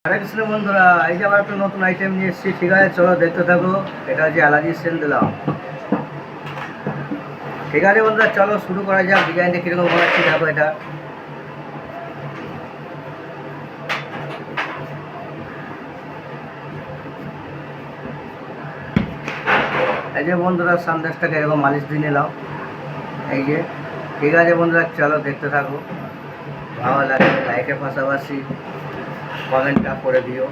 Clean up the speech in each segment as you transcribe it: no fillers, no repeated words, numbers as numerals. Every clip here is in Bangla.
হরে কৃষ্ণ বন্ধুরা, এই যে আবার একটা নতুন আইটেম নিয়ে এসেছি। ঠিক আছে, চলো দেখতে থাকো। এটা হচ্ছে এলাচি সেল দিলাম। ঠিক আছে বন্ধুরা, চলো শুরু করা যাক। ডিজাইনটা কীরকম বানাচ্ছি দেখো। এটা এই যে বন্ধুরা, সন্দেশটাকে এরকম মালিশ দিয়ে নিলাম। এই যে ঠিক আছে বন্ধুরা, চলো দেখতে থাকো। ভালো লাগে লাইকের পাশাপাশি কমেন্টটা করে দিও।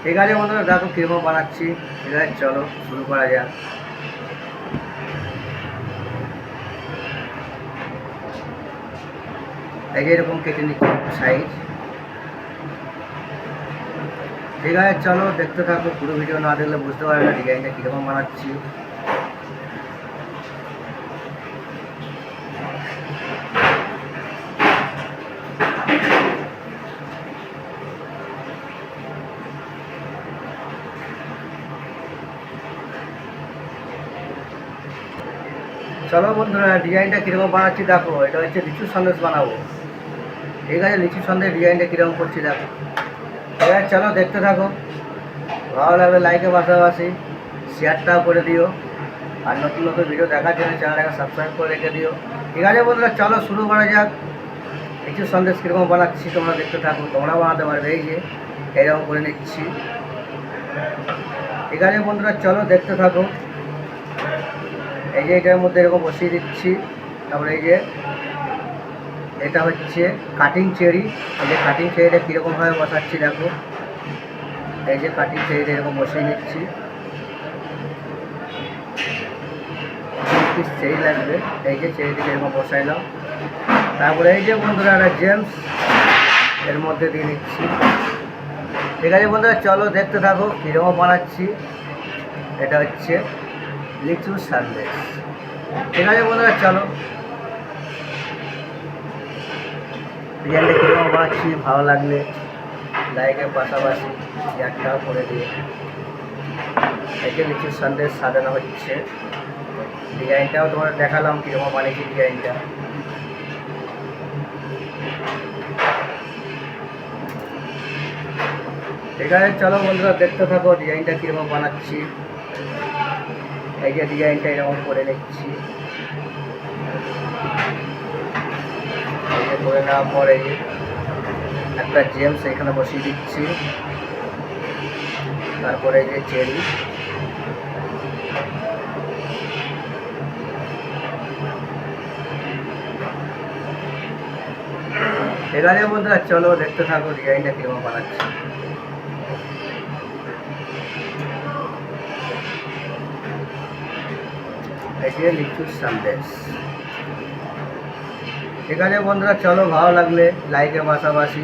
ঠিক আছে বন্ধুরা, দেখো কীরকম বানাচ্ছি। ঠিক আছে, চলো শুরু করা যাক। এই যে এরকম কেটে নিচ্ছি সাইজ। ঠিক আছে, চলো দেখতে থাকো। পুরো ভিডিও না দেখলে বুঝতে পারবে না ডিজাইনটা কীরকম বানাচ্ছি। চলো বন্ধুরা, ডিজাইনটা কীরকম বানাচ্ছি দেখো। এটা হচ্ছে লিচু সন্দেশ বানাবো। ঠিক আছে, লিচু সন্দেশ ডিজাইনটা কীরকম করছি দেখো। ঠিক আছে, চলো দেখতে থাকো। ভালো লাগলে লাইকের পাশাপাশি শেয়ারটাও করে দিও। আর নতুন নতুন ভিডিও দেখার জন্য চ্যানেলটাকে সাবস্ক্রাইব করে রেখে দিও। ঠিক আছে বন্ধুরা, চলো শুরু করা যাক। লিচু সন্দেশ কীরকম বানাচ্ছি তোমরা দেখতে থাকো। তোমরা বানাতে পারবে। এই যে এরকম করে নিচ্ছি। ঠিক আছে বন্ধুরা, চলো দেখতে থাকো। এই যে এটার মধ্যে এরকম বসিয়ে দিচ্ছি। তারপরে এই যে এটা হচ্ছে কাটিং চেরি। এই যে কাটিং চেরিটা কীরকমভাবে বসাচ্ছি দেখো। এই যে কাটিং চেরিটা এরকম বসিয়ে নিচ্ছি। পিস চেরি লাগবে। এই যে চেরিটাকে এরকম বসাইলাম। তারপরে এই যে বন্ধুরা একটা জেমস এর মধ্যে দিয়ে নিচ্ছি। ঠিক আছে বন্ধুরা, চলো দেখতে থাকো কীরকম বানাচ্ছি। এটা হচ্ছে লিচু সন্দেশ। ঠিক আছে বন্ধুরা, চলো ডিজাইনটা কীরকম বানাচ্ছি ভালো লাগলে লাইকের পাশাপাশি শেয়ারটাও করে দিয়ে। একে লিচুর সন্দেশ সাজানো হচ্ছে। ডিজাইনটাও তোমার দেখালাম কীরকম বানিয়েছি ডিজাইনটা। ঠিক আছে, চলো বন্ধুরা দেখতে থাকো ডিজাইনটা কীরকম বানাচ্ছি। এই যে ডিজাইনটা এরকম করে নিচ্ছি। এই যে করে নেওয়ার পরে একটা জেমস এখানে বসিয়ে দিচ্ছি। তারপরে এই যে চেরি। ঠিক আছে বন্ধুরা, চলো দেখতে থাকো ডিজাইনটা কীরকম বানাচ্ছি। এই যে লিচুর সন্দেশ। ঠিক আছে বন্ধুরা, চলো ভালো লাগলে লাইকের পাশাপাশি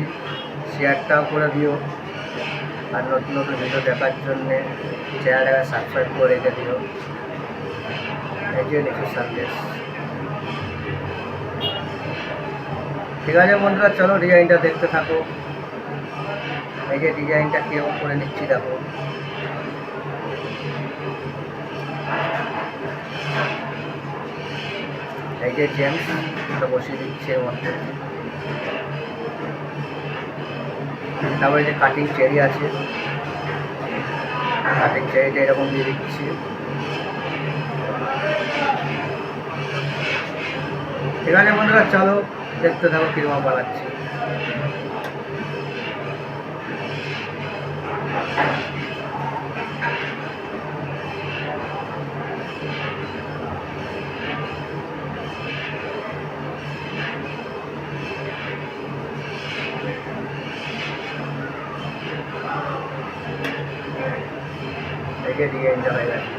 শেয়ারটাও করে দিও। আর নতুন নতুন ভিডিও দেখার জন্যে চ্যানেলটাকে সাবস্ক্রাইব করে রেখে দিও। এই যে লিচুর সন্দেশ। ঠিক আছে বন্ধুরা, চলো ডিজাইনটা দেখতে থাকো। এই যে ডিজাইনটা কীরকম করে নিচ্ছি দেখো। এই যে জেমস এটা বসিয়ে দিচ্ছে এর মধ্যে। তারপরে যে কাটিং চেরি আছে, কাটিং চেরিটা এরকম দিয়ে দিচ্ছি। ঠিক আছে বন্ধুরা, চলো দেখতে থাকো কীরকম বানাচ্ছি। এই যে ডিজাইনটা হয়ে গেছে।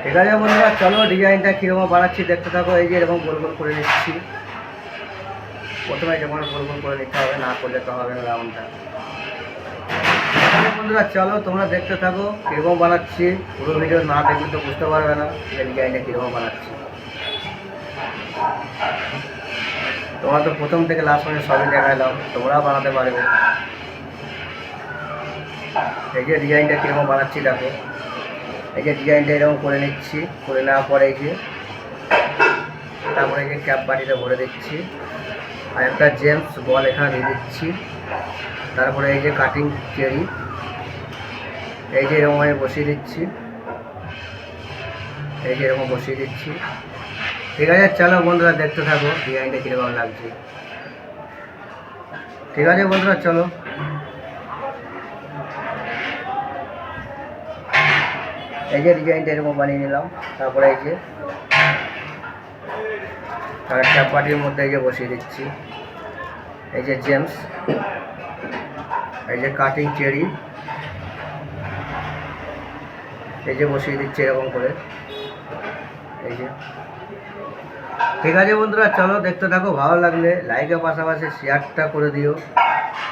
ঠিক আছে বন্ধুরা, চলো ডিজাইনটা কীরকম বানাচ্ছি দেখতে থাকো। এই যে এরকম গোল গোল করে নিচ্ছি। প্রথমে যেমন গোল গোল করে নিতে হবে, না করলে তো হবে না রাউন্ডটা। বন্ধুরা চলো তোমরা দেখতে থাকো কীরকম বানাচ্ছি। পুরো ভিডিও না দেখলে তো বুঝতে পারবে না যে ডিজাইনটা কীরকম বানাচ্ছি। তোমরা তো প্রথম থেকে লাস্ট পর্যন্ত সবই দেখালাম, তোমরাও বানাতে পারবে। এই যে ডিজাইনটা কীরকম বানাচ্ছি দেখো। এই যে ডিজাইনটা এরকম করে নিচ্ছি। করে নেওয়ার পরে এই যে তারপরে এই যে ক্যাপ বাটিতে ভরে দিচ্ছি, আর একটা জেমস বল এখানে দিয়ে দিচ্ছি। তারপরে এই যে কাটিং চেরি, এই যে এরকম আমি বসিয়ে দিচ্ছি, এই যে এরকম বসিয়ে দিচ্ছি। ঠিক আছে, চলো বন্ধুরা দেখতে থাকো ডিজাইনটা কীরকম লাগছে। ঠিক আছে বন্ধুরা, চলো। এই যে ডিজাইনটা এরকম বানিয়ে নিলাম। তারপরে এই যে ক্যাপ বাটির মধ্যে এই যে বসিয়ে দিচ্ছি, এই যে জেমস, এই যে কাটিং চেরি, এই যে বসিয়ে দিচ্ছি এরকম করে, এই যে। ঠিক আছে বন্ধুরা, চলো দেখতে থাকো। ভালো লাগলে লাইকের পাশাপাশি শেয়ারটা করে দিও,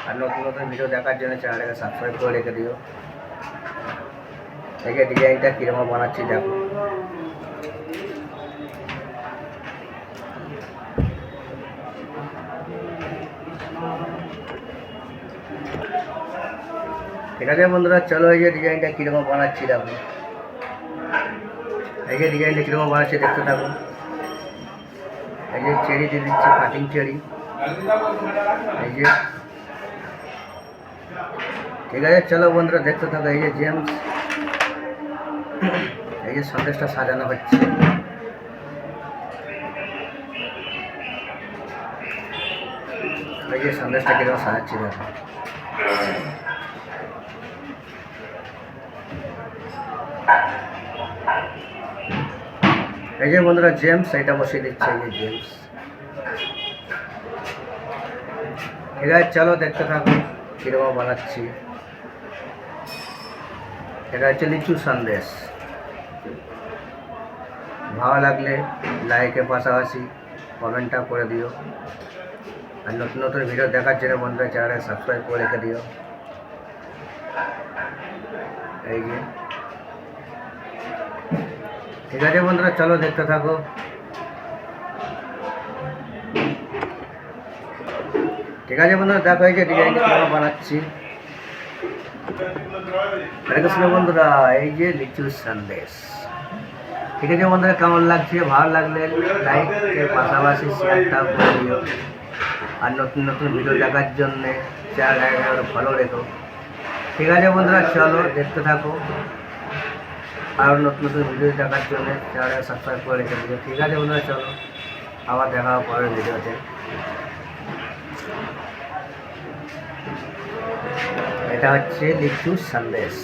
আর নতুন নতুন ভিডিও দেখার জন্য চ্যানেলটাকে সাবস্ক্রাইব করে রেখে দিও। এই যে ডিজাইনটা কীরকম বানাচ্ছি দেখো। ঠিক আছে বন্ধুরা, চলো এই যে ডিজাইনটা কীরকম বানাচ্ছি দেখো। এই যে ডিজাইনটা কীরকম বানাচ্ছি দেখতে থাকো। এই যে চেরি দিয়ে দিচ্ছি, কাটিং চেরি, এই যে। ঠিক আছে, চলো বন্ধুরা দেখতে থাকো। এই যে জেমস, এই যে সন্দেশটা সাজানো হচ্ছে। এই যে সন্দেশটা কিরকম সাজাচ্ছি দেখো। এই যে বন্ধুরা জেমস, এটা বসিয়ে দিচ্ছে, এই যে জেমস। ঠিক আছে, চলো দেখতে থাকো কীরকম বানাচ্ছি। এটা হচ্ছে লিচু সন্দেশ। ভালো লাগলে লাইকের পাশাপাশি কমেন্টটা করে দিও, আর নতুন নতুন ভিডিও দেখার জন্য বন্ধুরা চ্যানেলকে সাবস্ক্রাইব করে রেখে দিও। এই যে। ঠিক আছে বন্ধুরা, চলো দেখতে থাকো। ঠিক আছে বন্ধুরা, দেখো এই যে ডিজাইনটা কীভাবে বানাচ্ছি। হরে কৃষ্ণ বন্ধুরা, এই যে লিচু সন্দেশ। ঠিক আছে বন্ধুরা, কেমন লাগছে? ভালো লাগলে লাইকের পাশাপাশি শেয়ারটা করে দিও, আর নতুন নতুন ভিডিও দেখার জন্যে চ্যানেলটা ফলো রেখো। ঠিক আছে বন্ধুরা, চলো দেখতে থাকো। আর নতুন নতুন ভিডিও দেখার জন্য চ্যানেলটা সাবস্ক্রাইব করে রেখে দিও। ঠিক আছে বন্ধুরা, চলো আবার দেখা হবে পরের ভিডিওতে। এটা হচ্ছে লিচু সন্দেশ।